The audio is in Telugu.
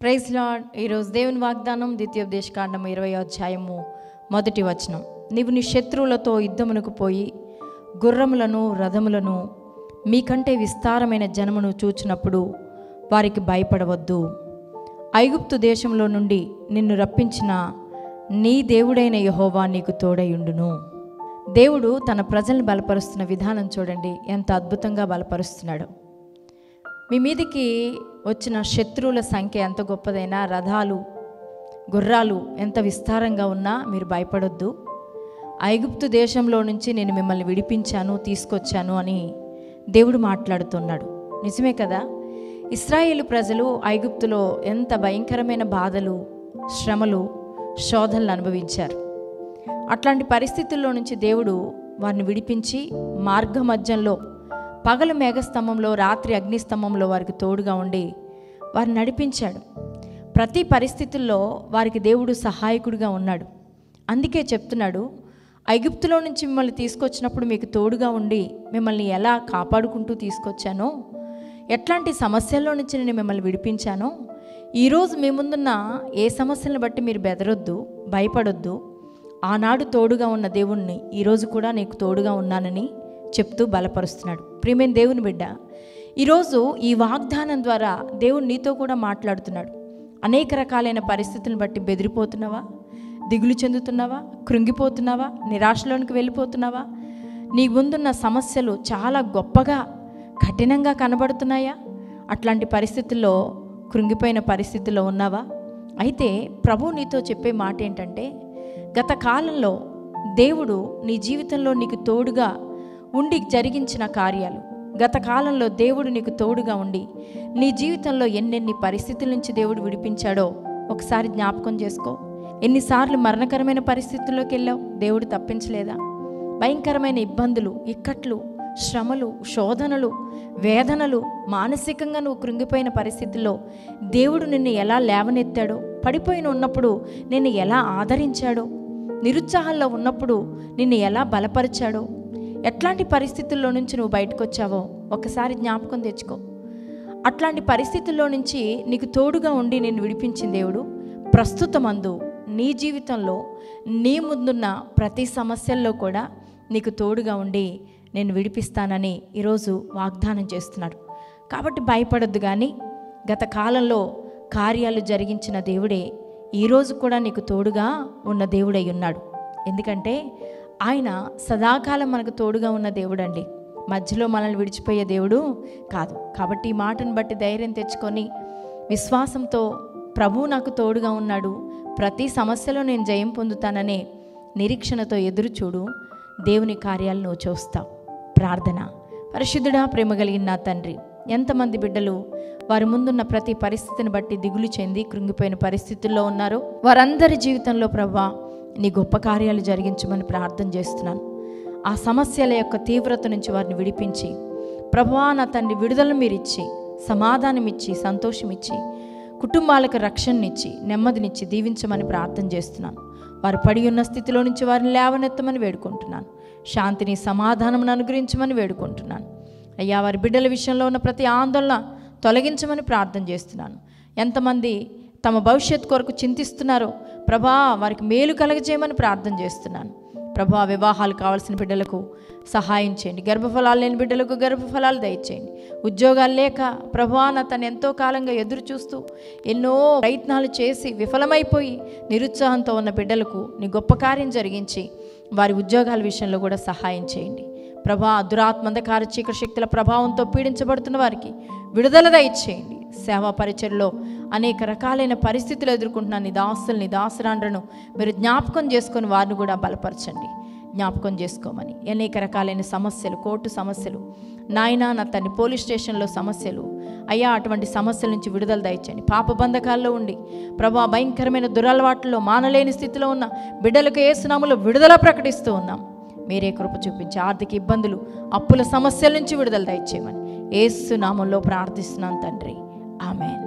Praise lord. ఈరోజు దేవుని వాగ్దానం ద్వితీయోపదేశకాండము 20వ అధ్యాయము 1వ వచనం. నీవు నీ శత్రువులతో యుద్ధమునకు పోయి గుర్రములను రథములను మీకంటే విస్తారమైన జనమును చూచినప్పుడు వారికి భయపడవద్దు. ఐగుప్తు దేశంలో నుండి నిన్ను రప్పించిన నీ దేవుడైన యెహోవా నీకు తోడయుండును. దేవుడు తన ప్రజలను బలపరుస్తున్న విధానం చూడండి, ఎంత అద్భుతంగా బలపరుస్తున్నాడు. మీ మీదికి వచ్చిన శత్రువుల సంఖ్య ఎంత గొప్పదైనా, రథాలు గుర్రాలు ఎంత విస్తారంగా ఉన్నా మీరు భయపడొద్దు. ఐగుప్తు దేశంలో నుంచి నేను మిమ్మల్ని విడిపించాను, తీసుకొచ్చాను అని దేవుడు మాట్లాడుతున్నాడు. నిజమే కదా. ఇశ్రాయేలు ప్రజలు ఐగుప్తులో ఎంత భయంకరమైన బాధలు, శ్రమలు, శోధనలు అనుభవించారు. అట్లాంటి పరిస్థితుల్లో నుంచి దేవుడు వారిని విడిపించి మార్గ మధ్యంలో పగలు మేఘస్తంభంలో, రాత్రి అగ్నిస్తంభంలో వారికి తోడుగా ఉండి వారిని నడిపించాడు. ప్రతి పరిస్థితుల్లో వారికి దేవుడు సహాయకుడిగా ఉన్నాడు. అందుకే చెప్తున్నాడు, ఐగుప్తులో నుంచి మిమ్మల్ని తీసుకొచ్చినప్పుడు మీకు తోడుగా ఉండి మిమ్మల్ని ఎలా కాపాడుకుంటూ తీసుకొచ్చానో, ఎట్లాంటి సమస్యల్లో నుంచి నేను మిమ్మల్ని విడిపించానో, ఈరోజు మీ ముందున్న ఏ సమస్యలను బట్టి మీరు బెదరొద్దు, భయపడొద్దు. ఆనాడు తోడుగా ఉన్న దేవుణ్ణి ఈరోజు కూడా నీకు తోడుగా ఉన్నానని చెప్తూ బలపరుస్తున్నాడు. ప్రియమైన దేవుని బిడ్డ, ఈరోజు ఈ వాగ్దానం ద్వారా దేవుడు నీతో కూడా మాట్లాడుతున్నాడు. అనేక రకాలైన పరిస్థితులను బట్టి బెదిరిపోతున్నావా, దిగులు చెందుతున్నావా, కృంగిపోతున్నావా, నిరాశలోనికి వెళ్ళిపోతున్నావా? నీ ముందున్న సమస్యలు చాలా గొప్పగా కఠినంగా కనబడుతున్నాయా? అట్లాంటి పరిస్థితుల్లో, కృంగిపోయిన పరిస్థితుల్లో ఉన్నావా? అయితే ప్రభు నీతో చెప్పే మాట ఏంటంటే, గత కాలంలో దేవుడు నీ జీవితంలో నీకు తోడుగా ఉండి జరిగించిన కార్యాలు, గత కాలంలో దేవుడు నీకు తోడుగా ఉండి నీ జీవితంలో ఎన్నెన్ని పరిస్థితుల నుంచి దేవుడు విడిపించాడో ఒకసారి జ్ఞాపకం చేసుకో. ఎన్నిసార్లు మరణకరమైన పరిస్థితుల్లోకి వెళ్ళావు, దేవుడు తప్పించలేదా? భయంకరమైన ఇబ్బందులు, ఇక్కట్లు, శ్రమలు, శోధనలు, వేదనలు, మానసికంగా నువ్వు కృంగిపోయిన పరిస్థితుల్లో దేవుడు నిన్ను ఎలా లేవనెత్తాడో, పడిపోయిన ఉన్నప్పుడు నిన్ను ఎలా ఆదరించాడో, నిరుత్సాహంలో ఉన్నప్పుడు నిన్ను ఎలా బలపరిచాడో, ఎట్లాంటి పరిస్థితుల్లో నుంచి నువ్వు బయటకు వచ్చావో ఒకసారి జ్ఞాపకం తెచ్చుకో. అట్లాంటి పరిస్థితుల్లో నుంచి నీకు తోడుగా ఉండి నిన్ను విడిపించిన దేవుడు ప్రస్తుతమందు నీ జీవితంలో నీ ముందున్న ప్రతి సమస్యల్లో కూడా నీకు తోడుగా ఉండి నేను విడిపిస్తానని ఈరోజు వాగ్దానం చేస్తున్నాడు. కాబట్టి భయపడొద్దు. కానీ గత కాలంలో కార్యాలు జరిగించిన దేవుడే ఈరోజు కూడా నీకు తోడుగా ఉన్న దేవుడై ఉన్నాడు. ఎందుకంటే ఆయన సదాకాలం మనకు తోడుగా ఉన్న దేవుడు అండి, మధ్యలో మనల్ని విడిచిపోయే దేవుడు కాదు. కాబట్టి ఈ మాటను బట్టి ధైర్యం తెచ్చుకొని విశ్వాసంతో ప్రభువు నాకు తోడుగా ఉన్నాడు, ప్రతి సమస్యలో నేను జయం పొందుతాననే నిరీక్షణతో ఎదురు చూడు. దేవుని కార్యాలను నువ్వు చూస్తావు. ప్రార్థన. పరిశుద్ధుడా, ప్రేమ కలిగిన నా తండ్రి, ఎంతమంది బిడ్డలు వారి ముందున్న ప్రతి పరిస్థితిని బట్టి దిగులు చెంది కృంగిపోయిన పరిస్థితుల్లో ఉన్నారో వారందరి జీవితంలో ప్రభువా నీ గొప్ప కార్యాలు జరిగించమని ప్రార్థన చేస్తున్నాను. ఆ సమస్యల యొక్క తీవ్రత నుంచి వారిని విడిపించి ప్రభువా నా తండ్రి విడుదలను మీరు ఇచ్చి, సమాధానం ఇచ్చి, సంతోషం ఇచ్చి, కుటుంబాలకు రక్షణనిచ్చి, నెమ్మదినిచ్చి దీవించమని ప్రార్థన చేస్తున్నాను. వారు పడి ఉన్న స్థితిలో నుంచి వారిని లేవనెత్తమని వేడుకుంటున్నాను. శాంతిని, సమాధానం అనుగ్రహించమని వేడుకుంటున్నాను. అయ్యా, వారి బిడ్డల విషయంలో ఉన్న ప్రతి ఆందోళన తొలగించమని ప్రార్థన చేస్తున్నాను. ఎంతమంది తమ భవిష్యత్తు కొరకు చింతిస్తున్నారో ప్రభా వారికి మేలు కలగజేయమని ప్రార్థన చేస్తున్నాను. ప్రభా, వివాహాలు కావాల్సిన బిడ్డలకు సహాయం చేయండి. గర్భఫలాలు లేని బిడ్డలకు గర్భఫలాలు దయచేయండి. ఉద్యోగాలు లేక ప్రభా నా తను ఎంతో కాలంగా ఎదురు చూస్తూ ఎన్నో ప్రయత్నాలు చేసి విఫలమైపోయి నిరుత్సాహంతో ఉన్న బిడ్డలకు నీ గొప్ప కార్యం జరిగించి వారి ఉద్యోగాల విషయంలో కూడా సహాయం చేయండి. ప్రభా, దురాత్మంధకార చీకటి శక్తుల ప్రభావంతో పీడించబడుతున్న వారికి విడుదల దయచేయండి. సేవా పరిచర్లో అనేక రకాలైన పరిస్థితులు ఎదుర్కొంటున్న నీ దాసుల్ని, దాసరాండ్రను మీరు జ్ఞాపకం చేసుకొని వారిని కూడా బలపరచండి. జ్ఞాపకం చేసుకోమని అనేక రకాలైన సమస్యలు, కోర్టు సమస్యలు, నాయనా నా తండ్రి పోలీస్ స్టేషన్లో సమస్యలు, అయ్యా అటువంటి సమస్యల నుంచి విడుదల దయచేయండి. పాప బంధకాల్లో ఉండి ప్రభా భయంకరమైన దురలవాట్లలో మానలేని స్థితిలో ఉన్న బిడ్డలకు యేసు నామములో విడుదల ప్రకటిస్తూ ఉన్నాం. మీరే కృప చూపించి ఆర్థిక ఇబ్బందులు, అప్పుల సమస్యల నుంచి విడుదల దయచేయమని యేసు నామములో ప్రార్థిస్తున్నాను తండ్రి. ఆమేన్.